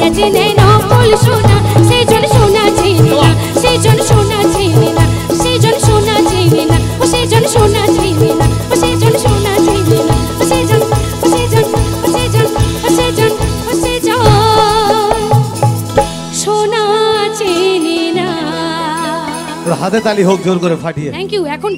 মাইয়া চেনে নকল সোনা সেজন সোনা চেনে না সেজন সোনা চেনে না সেজন সোনা চেনে না ও সেজন সোনা চেনে না ও সেজন সোনা চেনে না ও সেজন ও সেজন ও সেজন ও সেজন ও সেজন সোনা চেনে না। হাতে তালি হোক জোর করে ফাটিয়ে। Thank you. এখন